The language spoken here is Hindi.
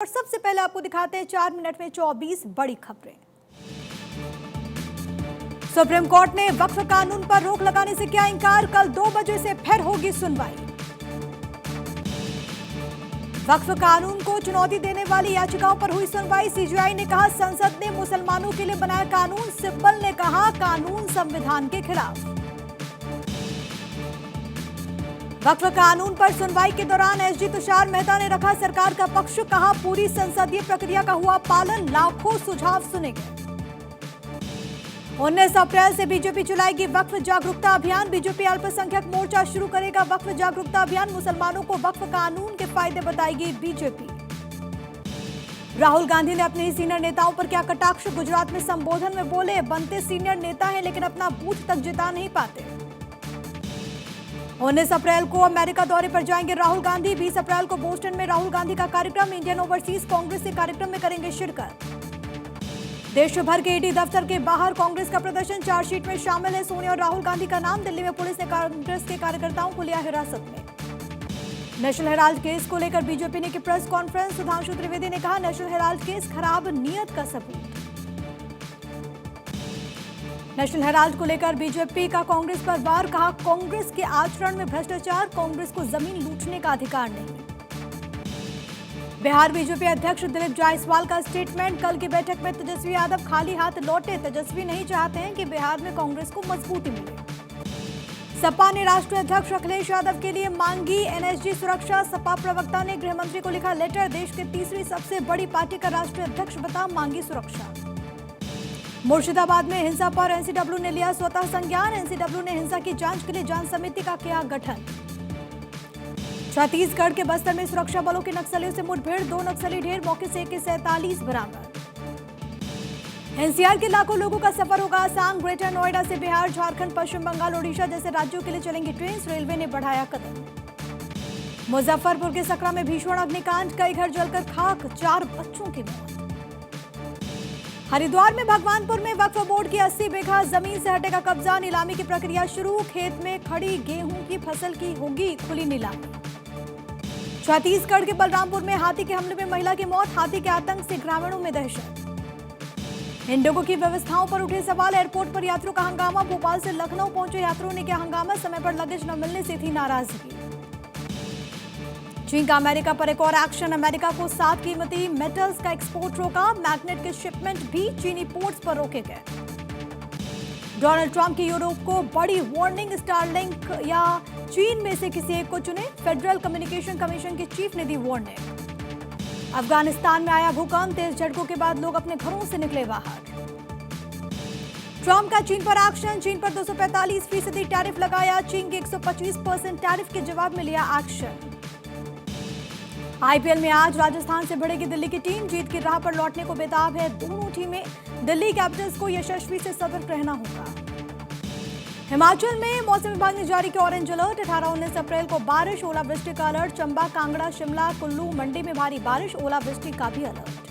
और सबसे पहले आपको दिखाते हैं 4 मिनट में 24 बड़ी खबरें। सुप्रीम कोर्ट ने वक्फ कानून पर रोक लगाने से किया इंकार, कल 2 बजे से फिर होगी सुनवाई। वक्फ कानून को चुनौती देने वाली याचिकाओं पर हुई सुनवाई। सीजेआई ने कहा संसद ने मुसलमानों के लिए बनाया कानून, सिब्बल ने कहा कानून संविधान के खिलाफ। वक्फ कानून पर सुनवाई के दौरान एसजी तुषार मेहता ने रखा सरकार का पक्ष, कहा पूरी संसदीय प्रक्रिया का हुआ पालन, लाखों सुझाव सुने गए। 19 अप्रैल से बीजेपी चलाएगी वक्फ जागरूकता अभियान। बीजेपी अल्पसंख्यक मोर्चा शुरू करेगा वक्फ जागरूकता अभियान। मुसलमानों को वक्फ कानून के फायदे बताएगी बीजेपी। राहुल गांधी ने अपने ही सीनियर नेताओं पर किया कटाक्ष। गुजरात में संबोधन में बोले बनते सीनियर नेता हैं लेकिन अपना बूथ तक जिता नहीं पाते। 19 अप्रैल को अमेरिका दौरे पर जाएंगे राहुल गांधी। 20 अप्रैल को बोस्टन में राहुल गांधी का कार्यक्रम। इंडियन ओवरसीज कांग्रेस के कार्यक्रम में करेंगे शिरकत। देश भर के ईडी दफ्तर के बाहर कांग्रेस का प्रदर्शन, चार्जशीट में शामिल है सोनिया और राहुल गांधी का नाम। दिल्ली में पुलिस ने कांग्रेस के कार्यकर्ताओं को लिया हिरासत में। नेशनल हेराल्ड केस को लेकर बीजेपी ने की प्रेस कॉन्फ्रेंस। सुधांशु त्रिवेदी ने कहा नेशनल हेराल्ड केस खराब नीयत का सबूत। नेशनल हेराल्ड को लेकर बीजेपी का कांग्रेस पर वार, कहा कांग्रेस के आचरण में भ्रष्टाचार, कांग्रेस को जमीन लूटने का अधिकार नहीं। बिहार बीजेपी अध्यक्ष दिलीप जायसवाल का स्टेटमेंट, कल की बैठक में तेजस्वी यादव खाली हाथ लौटे। तेजस्वी नहीं चाहते हैं कि बिहार में कांग्रेस को मजबूती मिले। सपा ने राष्ट्रीय अध्यक्ष अखिलेश यादव के लिए मांगी एनएसजी सुरक्षा। सपा प्रवक्ता ने गृह मंत्री को लिखा लेटर, देश की तीसरी सबसे बड़ी पार्टी का राष्ट्रीय अध्यक्ष बता, मांगी सुरक्षा। मुर्शिदाबाद में हिंसा पर एनसीडब्ल्यू ने लिया स्वतः संज्ञान। एनसीडब्ल्यू ने हिंसा की जांच के लिए जांच समिति का किया गठन। छत्तीसगढ़ के बस्तर में सुरक्षा बलों के नक्सलियों से मुठभेड़, 2 नक्सली ढेर, मौके से AK-47 बरामद। एनसीआर के लाखों लोगों का सफर होगा आसान। ग्रेटर नोएडा से बिहार, झारखंड, पश्चिम बंगाल, ओडिशा जैसे राज्यों के लिए चलेंगी ट्रेन। रेलवे ने बढ़ाया कदम। मुजफ्फरपुर के सकरा में भीषण अग्निकांड, कई घर जलकर खाक, 4 बच्चों की मौत। हरिद्वार में भगवानपुर में वक्फ बोर्ड की 80 बीघा जमीन से हटेगा कब्जा, नीलामी की प्रक्रिया शुरू। खेत में खड़ी गेहूं की फसल की होगी खुली नीलामी। छत्तीसगढ़ के बलरामपुर में हाथी के हमले में महिला की मौत, हाथी के आतंक से ग्रामीणों में दहशत। इंडिगो की व्यवस्थाओं पर उठे सवाल, एयरपोर्ट पर यात्रियों का हंगामा। भोपाल से लखनऊ पहुंचे यात्रियों ने किया हंगामा, समय पर लगेज न मिलने से थी नाराजगी। चीन का अमेरिका पर एक और एक्शन, अमेरिका को 7 कीमती मेटल्स का एक्सपोर्ट रोका। मैग्नेट के शिपमेंट भी चीनी पोर्ट्स पर रोके गए। डोनाल्ड ट्रंप की यूरोप को बड़ी वार्निंग, स्टारलिंक या चीन में से किसी एक को चुने, फेडरल कम्युनिकेशन कमीशन के चीफ ने दी वार्निंग। अफगानिस्तान में आया भूकंप, तेज झटकों के बाद लोग अपने घरों से निकले बाहर। ट्रंप का चीन पर एक्शन, चीन पर 245% टैरिफ लगाया। चीन के 125% टैरिफ के जवाब में लिया एक्शन। आईपीएल में आज राजस्थान से भिड़ेगी दिल्ली की टीम, जीत की राह पर लौटने को बेताब है दोनों टीमें। दिल्ली कैपिटल्स को यशस्वी से सतर्क रहना होगा। हिमाचल में मौसम विभाग ने जारी किया ऑरेंज अलर्ट, 18-19 अप्रैल को बारिश, ओलावृष्टि का अलर्ट। चंबा, कांगड़ा, शिमला, कुल्लू, मंडी में भारी बारिश, ओलावृष्टि का भी अलर्ट।